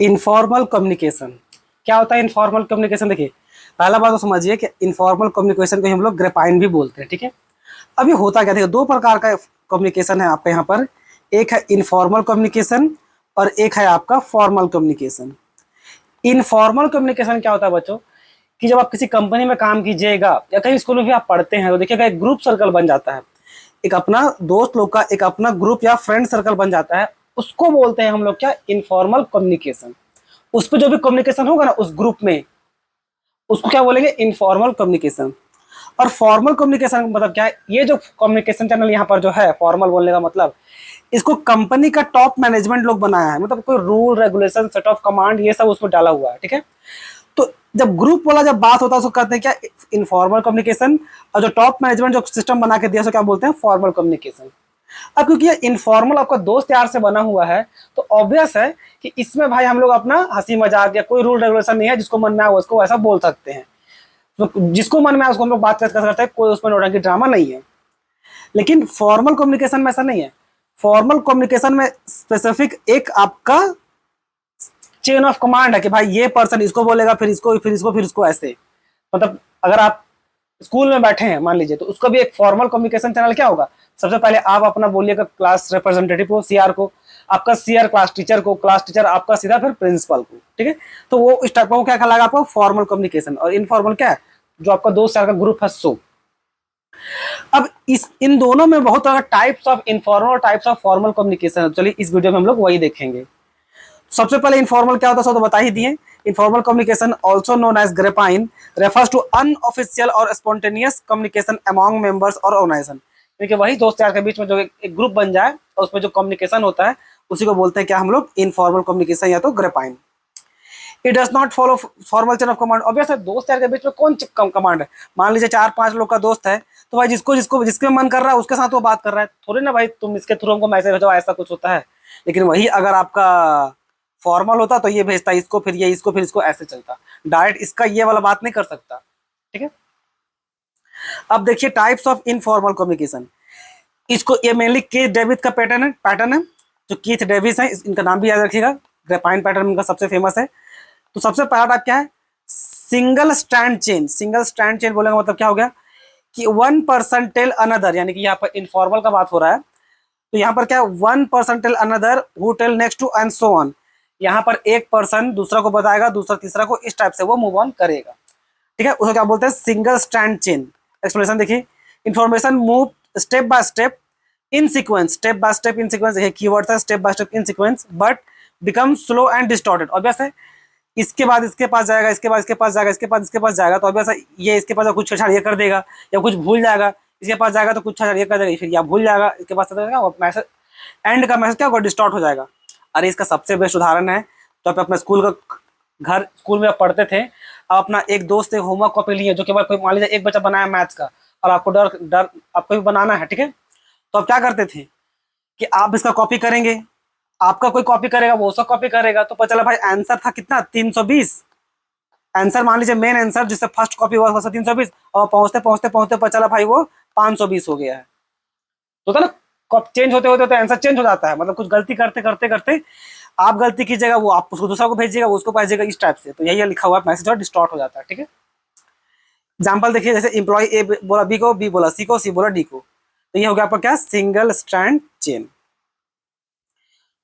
Informal communication क्या होता है? इनफॉर्मल कम्युनिकेशन देखिए, पहला बात तो समझिए कि इनफॉर्मल कम्युनिकेशन को हम लोग ग्रेपाइन भी बोलते हैं, ठीक है। अभी होता क्या, देखिए दो प्रकार का कम्युनिकेशन है आपका यहाँ पर। एक है इनफॉर्मल कम्युनिकेशन और एक है आपका फॉर्मल कम्युनिकेशन। इनफॉर्मल कम्युनिकेशन क्या होता है बच्चों, कि जब आप किसी कंपनी में काम कीजिएगा या कहीं स्कूल में भी आप पढ़ते हैं तो देखिएगा एक ग्रुप सर्कल बन जाता है। एक अपना दोस्त लोग का एक अपना ग्रुप या फ्रेंड सर्कल बन जाता है, उसको बोलते हैं हम लोग क्या, इनफॉर्मल कम्युनिकेशन। उस पर जो भी कम्युनिकेशन होगा ना उस ग्रुप में, उसको क्या बोलेंगे, इनफॉर्मल कम्युनिकेशन। और फॉर्मल कम्युनिकेशन का मतलब क्या है, ये जो कम्युनिकेशन चैनल यहाँ पर जो है, फॉर्मल बोलने का मतलब, इसको कंपनी का टॉप मैनेजमेंट लोग बनाया है, मतलब कोई rule regulation set of command ये सब उसमें डाला हुआ है, ठीक है। तो जब ग्रुप वाला जब बात होता है उसको कहते हैं क्या, इनफॉर्मल कम्युनिकेशन। और जो टॉप मैनेजमेंट जो सिस्टम बना के दिया उसको क्या बोलते हैं, फॉर्मल कम्युनिकेशन। अब क्योंकि ये इनफॉर्मल आपका दोस्त यार से बना हुआ है, तो ऑब्वियस है कि इसमें भाई हम लोग अपना हंसी मजाक या कोई रूल रेगुलेशन नहीं है, जिसको मन में आए उसको ऐसा बोल सकते हैं। तो जिसको मन में आए उसको हम लोग बात कर सकते हैं, कोई उसमें नौटंकी ड्रामा नहीं है। लेकिन फॉर्मल कम्युनिकेशन में ऐसा नहीं है। फॉर्मल कम्युनिकेशन में स्पेसिफिक एक आपका चेन ऑफ कमांड है कि भाई ये पर्सन इसको बोलेगा, फिर इसको, फिर इसको, फिर इसको, ऐसे। मतलब अगर आप स्कूल में बैठे हैं मान लीजिए, तो उसका भी एक फॉर्मल कम्युनिकेशन चैनल क्या होगा, सबसे पहले आप अपना बोलिएगा क्लास रिप्रेजेंटेटिव को, सीआर को, आपका सीआर क्लास टीचर को, क्लास टीचर आपका सीधा फिर प्रिंसिपल को, ठीक है। तो वो इस टाइप का क्या कहलाएगा आपका, फॉर्मल कम्युनिकेशन। और इनफॉर्मल क्या है, जो आपका दोस्त यार का ग्रुप है, सो। अब इस इन दोनों में बहुत सारा टाइप्स ऑफ इनफॉर्मल और टाइप्स ऑफ फॉर्मल कम्युनिकेशन है। चलिए इस वीडियो में हम लोग वही देखेंगे। सबसे पहले इनफॉर्मल क्या होता है, सब तो बता ही दिए। Informal communication also known as grapevine refers to unofficial और स्पॉन्टेनियस कम्युनिकेशन अमॉन्ग मेंबर्स और ऑर्गेनाइजेशन। यानी कि वही दोस्त यार के बीच में जो एक ग्रुप बन जाए और उसमें जो कम्युनिकेशन होता है उसी को बोलते हैं क्या हम लोग, इनफॉर्मल कम्युनिकेशन या तो grapevine. It does not follow formal chain of command. Obvious है दोस्त यार के बीच में कौन कमांड है, मान लीजिए 4-5 लोग का दोस्त है, तो भाई जिसको जिसको जिसके मन कर रहा है उसके साथ वो बात कर रहा है, थोड़ी ना भाई तुम इसके थ्रू हमको मैसेज भेजो, ऐसा कुछ होता है। लेकिन वही अगर आपका फॉर्मल होता तो ये भेजता इसको, फिर ये इसको, फिर इसको, ऐसे चलता। डायरेक्ट इसका ये वाला बात नहीं कर सकता, ठीक है। अब देखिए टाइप्स ऑफ इनफॉर्मल कम्युनिकेशन। इसको ये मेनली कीथ डेविड का पैटर्न है। जो कीथ डेविस है, इनका नाम भी याद रखिएगा, ग्रेपाइन पैटर्न इनका सबसे फेमस है। तो सबसे पहला टाइप क्या है, single strand chain. Single strand chain बोलेगा मतलब क्या हो गया, कि वन पर्सन टेल अनदर, यानी कि यहाँ पर इनफॉर्मल का बात हो रहा है, तो यहाँ पर क्या, one person tell another who tell next to and so on. यहाँ पर एक पर्सन दूसरा को बताएगा, दूसरा तीसरा को, इस टाइप से वो मूव ऑन करेगा, ठीक है। उसको क्या बोलते हैं, सिंगल स्ट्रैंड चेन। एक्सप्लेनेशन देखिए, information move step by step in sequence, step by step in sequence, ये कीवर्ड है, step by step in sequence, but become slow and distorted. Obvious है इसके बाद इसके पास जाएगा, इसके बाद इसके पास जाएगा, इसके बाद इसके पास जाएगा, तो ऑब्वियस है ये इसके पास कुछ छेड़छाड़ ये कर देगा या कुछ भूल जाएगा, इसके पास जाएगा तो कुछ छेड़छाड़ ये कर देगा, फिर या भूल जाएगा, इसके पास मैसेज, एंड का मैसेज क्या होगा, डिस्टॉर्ट हो जाएगा। अरे इसका सबसे बेस्ट उदाहरण है, तो आप अपने स्कूल का घर, स्कूल में आप पढ़ते थे, आप अपना एक दोस्त से होमवर्क कॉपी लिए, जो केवल कोई मान लीजिए एक बच्चा बनाया मैथ्स का, और आपको डर डर आपको भी बनाना है, ठीक है। तो आप क्या करते थे कि आप इसका कॉपी करेंगे, आपका कोई कॉपी करेगा, वो उसका कॉपी करेगा, तो पता चला भाई आंसर था कितना, 320। आंसर मान लीजिए मेन आंसर जिससे फर्स्ट कॉपी हुआ था 320, और पहुंचते पहुंचते पहुंचते पता चला भाई वो 520 हो गया है। तो होता ना, चेंज होते होते आंसर चेंज हो जाता है, मतलब कुछ गलती करते करते करते आप गलती कीजिएगा, वो आप उसको दूसरा को भेजिएगा, वो उसको भेजिएगा, इस टाइप से। तो यही लिखा हुआ मैसेज और डिस्टॉर्ट हो जाता है, ठीक है। एग्जाम्पल देखिए, जैसे इंप्लॉय ए बोला बी को, बी बोला सी को, सी बोला डी को, तो ये हो गया आपका क्या, single strand chain.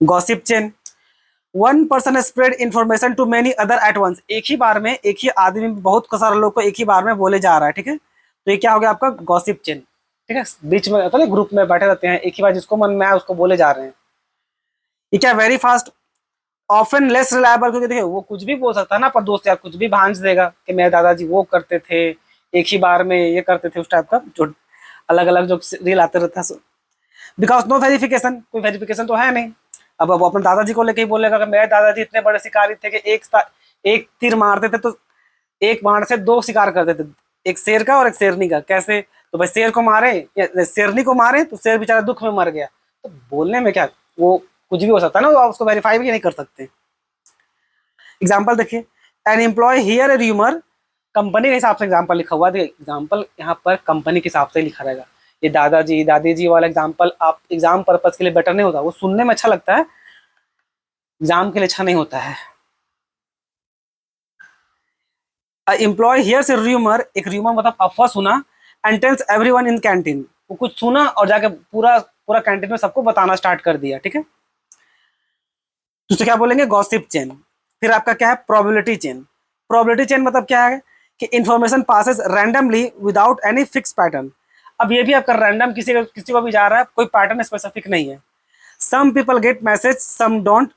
Gossip chain, one person spread information to many other at once. एक ही बार में, एक ही आदमी बहुत सारे लोग को एक ही बार में बोले जा रहा है, ठीक है। तो ये क्या हो गया आपका, गॉसिप चेन, ठीक है। बीच में तो ग्रुप में बैठे रहते हैं, एक ही बार जिसको मन में आए उसको बोले जा रहे हैं। ये क्या, very fast, often less reliable, क्योंकि देखिए वो कुछ भी बोल सकता है ना, पर दोस्त यार कुछ भी भांज देगा कि मेरे दादाजी वो करते थे, एक ही बार में ये करते थे, उस टाइप का जो अलग अलग जो रील आते रहता है। बिकॉज नो वेरिफिकेशन, कोई वेरिफिकेशन तो है नहीं। अब वो अपने दादाजी को लेके ही बोलेगा कि मेरे दादाजी इतने बड़े शिकारी थे कि एक तीर मारते थे तो एक बाण से 2 शिकार करते थे, एक शेर का और एक शेरनी का। कैसे, तो भाई शेर को मारे या शेरनी को मारे तो शेर बेचारा दुख में मर गया। तो बोलने में क्या, वो कुछ भी हो सकता है ना, तो आप उसको वेरीफाई भी नहीं कर सकते। एग्जाम्पल देखिए, an employ hear a rumour, company के हिसाब से एग्जाम्पल लिखा हुआ है, देखिए एग्जाम्पल यहाँ पर कंपनी के हिसाब से लिखा रहेगा। ये दादाजी दादी वाला एग्जाम्पल आप एग्जाम पर्पज के लिए बेटर नहीं होता, वो सुनने में अच्छा लगता है, एग्जाम के लिए अच्छा नहीं होता है। एम्प्लॉय हियर्स ए रूमर, एक रूमर मतलब अफवाह सुना, and tells everyone in canteen, वो कुछ सुना और जाके पूरा पूरा कैंटीन में सबको बताना स्टार्ट कर दिया, ठीक है। तो उसे क्या बोलेंगे, गॉसिप चेन। फिर आपका क्या है, प्रोबेबिलिटी चेन। प्रोबेबिलिटी चेन मतलब क्या है कि information passes randomly without any fix pattern. अब ये भी आपका रैंडम किसी को भी जा रहा है, कोई पैटर्न स्पेसिफिक नहीं है। Some people get message, some don't,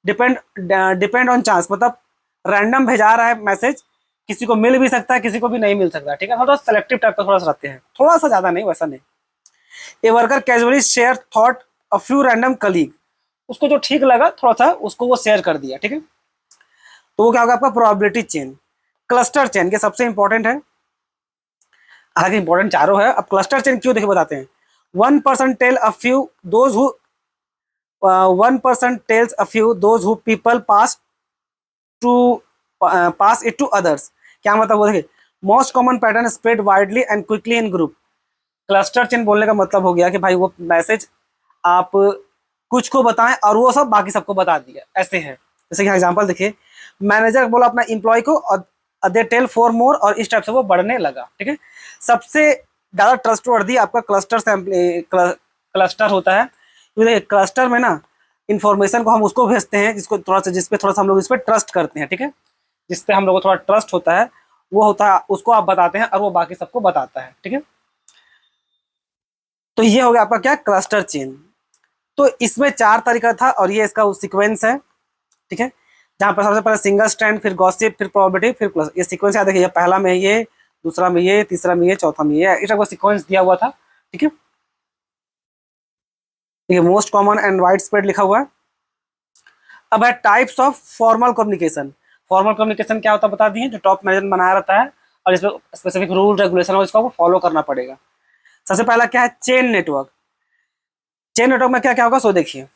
depend depend on chance, मतलब रैंडम भेजा रहा है मैसेज, किसी को मिल भी सकता है, किसी को भी नहीं मिल सकता, ठीक है। थोड़ा सेलेक्टिव टाइप का थोड़ा सा रहते हैं, थोड़ा सा ज्यादा नहीं, वैसा नहीं। A worker casually share thought a few random colleague, उसको जो ठीक लगा थोड़ा सा उसको वो शेयर कर दिया, ठीक है। तो वो क्या होगा आपका प्रोबेबिलिटी चेन। क्लस्टर चेन के सबसे इंपॉर्टेंट है, हालांकि इंपॉर्टेंट चारों है। अब क्लस्टर चेन क्यों देखिए बताते हैं। One person tell a few those who, one person tells a few those who people pass to, pass it to others. क्या मतलब, वो देखिए, most common pattern spread widely and quickly in group. Cluster chain बोलने का मतलब हो गया कि भाई वो मैसेज आप कुछ को बताएं और वो सब बाकी सबको बता दिया, ऐसे है। जैसे कि एग्जांपल देखिए, मैनेजर बोला अपना एम्प्लॉय को और दे टेल फॉर मोर, और इस टाइप से वो बढ़ने लगा, ठीक है। सबसे ज्यादा ट्रस्टवर्दी आपका क्लस्टर क्लस्टर होता है, क्योंकि क्लस्टर में ना इन्फॉर्मेशन को हम उसको भेजते हैं जिसको थोड़ा सा, जिसपे थोड़ा सा हम लोग इस पर ट्रस्ट करते हैं, ठीक है। जिसपे हम लोग को थोड़ा ट्रस्ट होता है, वो होता है, उसको आप बताते हैं और वो बाकी सबको बताता है, ठीक है। तो ये हो गया आपका क्या, क्लस्टर चेन। तो इसमें चार तरीका था और ये इसका सीक्वेंस है, ठीक है। जहां पर सबसे पहले सिंगल स्ट्रैंड, फिर गॉसिप, फिर प्रोबेबिलिटी, फिर प्लस, ये सीक्वेंस याद रखिए। पहला में ये, दूसरा में ये, तीसरा में ये, चौथा में ये, इस टाइप का सीक्वेंस दिया हुआ था, ठीक है। ये most common and wide spread लिखा हुआ है। अब है types of formal communication. Formal communication क्या होता है बता दिए, जो टॉप मैनेजमेंट बनाया रहता है और इसमें स्पेसिफिक रूल रेगुलेशन हो, इसको आपको फॉलो करना पड़ेगा। सबसे पहला क्या है, चेन नेटवर्क। चेन नेटवर्क में क्या क्या होगा, सो देखिए,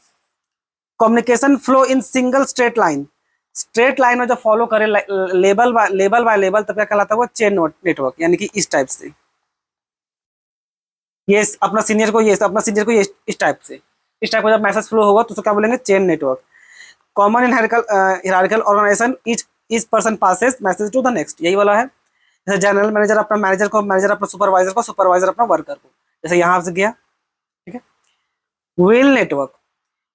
communication flow in single straight line. Straight line में जो फॉलो करे लेबल बाय लेबल, तब क्या कहलाता है वो चेन नेटवर्क, यानी कि इस टाइप से। ये अपना सीनियर को, ये अपना सीनियर को, ये इस टाइप से, इस टाइप का जब मैसेज फ्लो होगा तो उसको क्या बोलेंगे, chain network. Common in hierarchical organization, each person passes message to the next, यही वाला है। जैसे जनरल मैनेजर अपना मैनेजर को, मैनेजर अपना सुपरवाइजर को, सुपरवाइजर अपना वर्कर को, जैसे यहाँ से गया, ठीक है। व्हील नेटवर्क,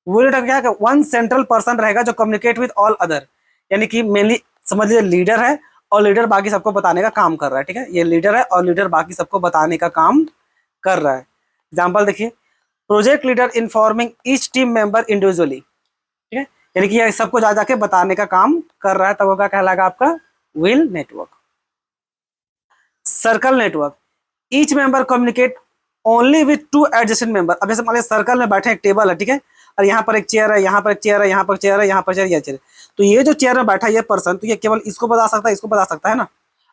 व्हील नेटवर्क क्या है, वन सेंट्रल पर्सन रहेगा जो कम्युनिकेट विद ऑल अदर, यानी कि मेनली समझ लीजिए लीडर है और लीडर बाकी सबको बताने का काम कर रहा है, ठीक है। ये लीडर है और लीडर बाकी सबको बताने का काम कर रहा है। एग्जाम्पल देखिए, project leader informing each team member individually, ठीक है। यानी कि ये सबको जा जाके बताने का काम कर रहा है, तब वो क्या कहलाएगा आपका, wheel network. Circle network, each member communicate only with two adjacent member. अब जैसे मान लीजिए सर्कल में बैठे एक टेबल है, ठीक है, और यहाँ पर एक चेयर है, यहाँ पर एक चेयर है, यहाँ पर चेयर है, यहाँ पर चेयर, यह चेयर। तो ये जो चेयर में बैठा है ये पर्सन, तो ये केवल इसको बता सकता है, इसको बता सकता है ना।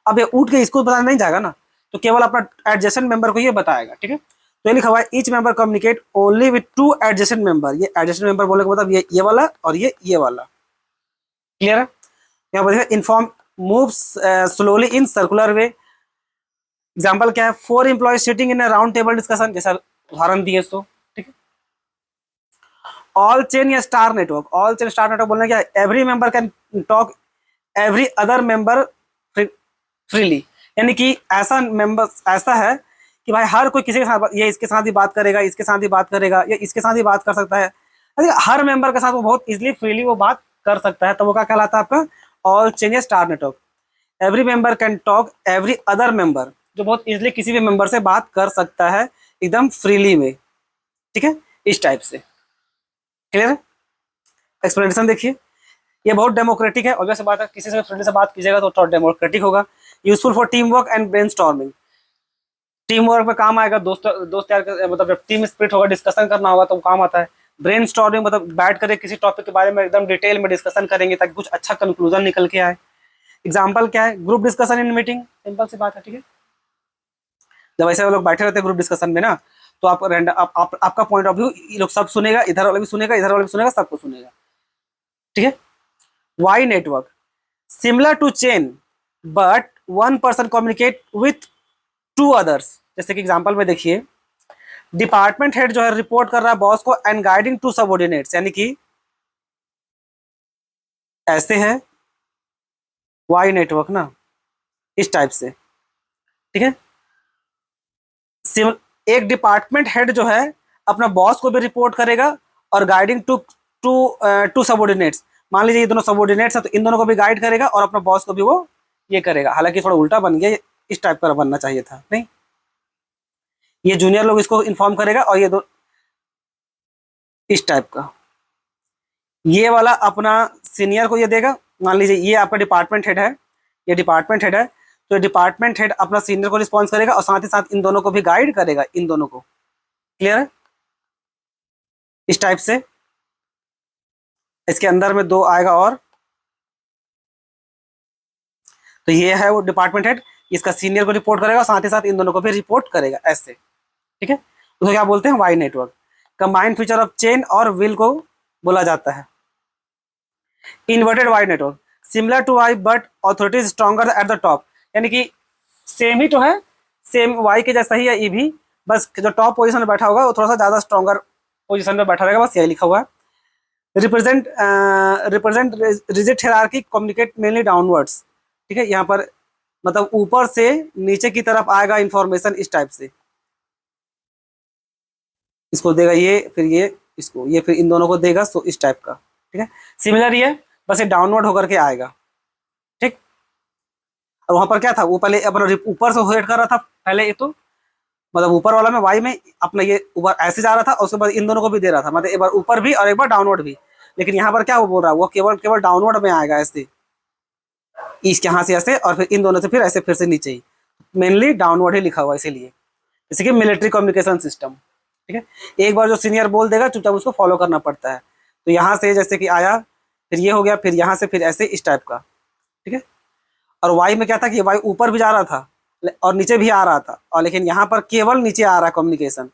अब ये उठ के इसको बताने नहीं जाएगा ना, तो केवल अपना एडजेसेंट मेंबर को ये बताएगा, ठीक है। तो ये लिखा हुआ है, each member communicate only with two adjacent member. ये एडजेसेंट मेंबर बोलने का मतलब ये वाला और ये वाला, क्लियर है। यहाँ पर inform moves slowly in circular way. Example क्या है, four employ sitting in round table discussion, जैसा उदाहरण दिए सो, ठीक है। ऑल चेन या star network, all chain star network बोलने क्या, every member can talk every other member freely, यानी कि ऐसा मेंबर ऐसा है कि भाई हर कोई किसी के साथ, ये इसके साथ ही बात करेगा, इसके साथ ही बात करेगा, या इसके साथ ही बात कर सकता है, हर मेंबर के साथ वो बहुत इजीली फ्रीली वो बात कर सकता है, तो वो क्या कहलाता है आपका, ऑल चेन या star network. Every member can talk every other member, जो बहुत इजीली किसी भी मेंबर से बात कर सकता है एकदम फ्रीली में, ठीक है, इस टाइप से, क्लियर है। एक्सप्लेनेशन देखिए, ये बहुत डेमोक्रेटिक है, ऑब्वियस बात है, किसी से फ्रेंडली से बात कीजिएगा तो थोड़ा डेमोक्रेटिक होगा। Useful for team work and brainstorming, team work में काम आएगा, दोस्त दोस्त यार मतलब जब टीम स्पिरिट होगा, डिस्कशन करना होगा तो काम आता है। ब्रेनस्टॉर्मिंग मतलब बैठ कर किसी टॉपिक के बारे में एकदम डिटेल में डिस्कशन करेंगे ताकि कुछ अच्छा कंक्लूजन निकल के आए। एग्जाम्पल क्या है, group discussion in meeting, simple सी बात है, ठीक है। जब ऐसे लोग बैठे रहते हैं ग्रुप डिस्कशन में ना, तो आप रैंडम आपका पॉइंट ऑफ व्यू ये लोग सब सुनेगा, इधर वाला भी सुनेगा, इधर वाला भी सुनेगा, सबको सुनेगा, ठीक है। Y network, similar to chain but one person communicate with two others. जैसे कि एग्जांपल में देखिए, डिपार्टमेंट हेड जो है रिपोर्ट कर रहा है बॉस को एंड गाइडिंग टू सबऑर्डिनेट्स, यानी कि ऐसे है वाई नेटवर्क ना, इस टाइप से, ठीक है। एक डिपार्टमेंट हेड जो है अपना बॉस को भी रिपोर्ट करेगा और guiding to two two subordinates. मान लीजिए ये दोनों सबॉर्डिनेट्स है तो इन दोनों को भी गाइड करेगा और अपना बॉस को भी वो ये करेगा। हालांकि थोड़ा उल्टा बन गया, इस टाइप का बनना चाहिए था, नहीं, ये जूनियर लोग इसको इन्फॉर्म करेगा और ये दो इस टाइप का, ये वाला अपना सीनियर को ये देगा। मान लीजिए ये आपका डिपार्टमेंट हेड है, ये डिपार्टमेंट हेड है, तो डिपार्टमेंट हेड अपना सीनियर को रिस्पॉन्स करेगा और साथ ही साथ इन दोनों को भी गाइड करेगा, इन दोनों को। क्लियर है? इस टाइप से इसके अंदर में दो आएगा और, तो ये है वो डिपार्टमेंट हेड, इसका सीनियर को रिपोर्ट करेगा, साथ ही साथ इन दोनों को भी रिपोर्ट करेगा, ऐसे, ठीक है। उसको क्या बोलते हैं? Y network. Combined feature of chain और व्हील को बोला जाता है inverted Y network, similar to Y but authority stronger at the top. यानी कि सेम ही तो है, सेम वाई के जैसा ही है ये भी, बस जो टॉप पोजीशन में बैठा होगा वो थोड़ा सा ज्यादा स्ट्रॉन्गर पोजीशन में बैठा रहेगा, बस यही लिखा हुआ है। Represent rigid hierarchy communicate mainly downwards, ठीक है। यहाँ पर मतलब ऊपर से नीचे की तरफ आएगा इंफॉर्मेशन, इस टाइप से इसको देगा ये, फिर ये इसको, ये फिर इन दोनों को देगा, सो इस टाइप का, ठीक है। सिमिलर ये बस ये डाउनवर्ड होकर के आएगा, ठीक। और वहां पर क्या था, वो पहले अपना ऊपर से हेड कर रहा था पहले, ये तो मतलब ऊपर वाला में वाई में अपना ये ऊपर ऐसे जा रहा था और उसके बाद इन दोनों को भी दे रहा था, मतलब एक बार ऊपर भी और एक बार डाउनवर्ड भी। लेकिन यहाँ पर क्या वो बोल रहा है, वो केवल केवल डाउनवर्ड में आएगा, ऐसे इसके यहाँ से ऐसे और फिर इन दोनों से फिर ऐसे फिर से नीचे ही, मेनली डाउनवर्ड ही लिखा हुआ है इसीलिए, जैसे कि मिलिट्री कम्युनिकेशन सिस्टम, ठीक है। एक बार जो सीनियर बोल देगा चुपचाप उसको फॉलो करना पड़ता है। तो यहाँ से जैसे कि आया, फिर ये हो गया, फिर यहाँ से फिर ऐसे इस टाइप का, ठीक है। और वाई में क्या था कि वाई ऊपर भी जा रहा था और नीचे भी आ रहा था, और लेकिन यहाँ पर केवल नीचे आ रहा है कम्युनिकेशन।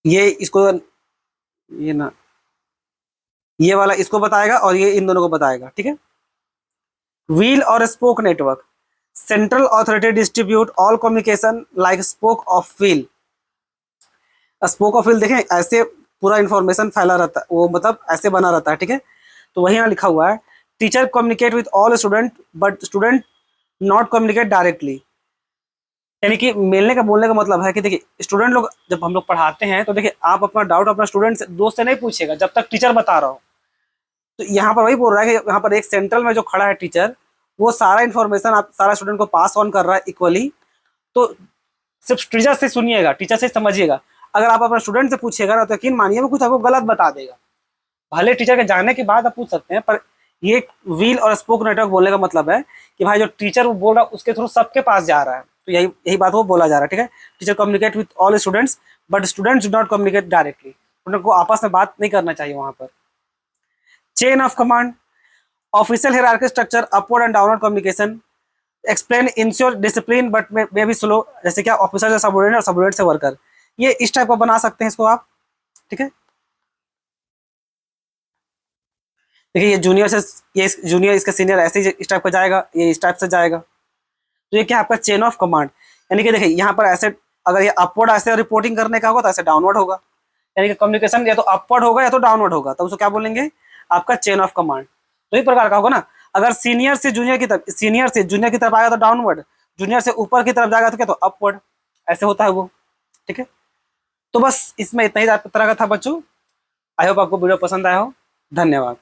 ये इसको, ये ना, ये वाला इसको बताएगा और ये इन दोनों को बताएगा, ठीक है। व्हील और spoke network, central authority distribute all communication like spoke of wheel. Spoke of wheel देखें ऐसे पूरा इंफॉर्मेशन फैला रहता है, वो मतलब ऐसे बना रहता है, ठीक है। तो वही यहाँ लिखा हुआ है, teacher communicate with all student but student not communicate directly. यानी कि मिलने का बोलने का मतलब है कि देखिए स्टूडेंट लोग जब हम लोग पढ़ाते हैं तो देखिए आप अपना डाउट अपना स्टूडेंट से, दोस्त से नहीं पूछेगा जब तक टीचर बता रहा हो। तो यहाँ पर वही बोल रहा है कि यहाँ पर एक सेंट्रल में जो खड़ा है टीचर, वो सारा इन्फॉर्मेशन आप सारा स्टूडेंट को पास ऑन कर रहा है इक्वली। तो सिर्फ टीचर से सुनिएगा, टीचर से समझिएगा। अगर आप अपने स्टूडेंट से पूछिएगा ना तो यकीन मानिए वो कुछ आपको गलत बता देगा। भले टीचर के जाने के बाद आप पूछ सकते हैं, पर ये व्हील और स्पोक नेटवर्क बोलने का मतलब है कि भाई जो टीचर वो बोल रहा है उसके थ्रू सबके पास जा रहा है। तो यही यही बात वो बोला जा रहा है, ठीक है। Teacher communicate with all students but students do not communicate directly. Student को आपस में बात नहीं करना चाहिए वहां पर। Chain of command, official hierarchy structure, upward and downward communication, explain ensure discipline but may be slow. जैसे क्या ऑफिसर से सबऑर्डिनेट और सबऑर्डिनेट से वर्कर, ये इस टाइप का बना सकते हैं इसको आप, ठीक है। देखिए ये जूनियर से, ये जूनियर इसका सीनियर ऐसे ही इस टाइप का जाएगा, ये इस टाइप से जाएगा। तो ये क्या आपका चेन ऑफ कमांड। यानी कि देखिए यहाँ पर ऐसे अगर ये अपवर्ड ऐसे रिपोर्टिंग करने का होगा तो ऐसे डाउनवर्ड होगा। यानी कि कम्युनिकेशन या तो अपवर्ड होगा या तो डाउनवर्ड होगा, तो उसको क्या बोलेंगे, आपका चेन ऑफ कमांड। तो इस प्रकार का होगा ना। अगर सीनियर से जूनियर की तरफ, सीनियर से जूनियर की तरफ आएगा तो डाउनवर्ड, जूनियर से ऊपर की तरफ जाएगा तो क्या, तो अपवर्ड, ऐसे होता है वो, ठीक है। तो बस इसमें इतना ही तरह का था बच्चों। आई होप आपको वीडियो पसंद आया हो। धन्यवाद।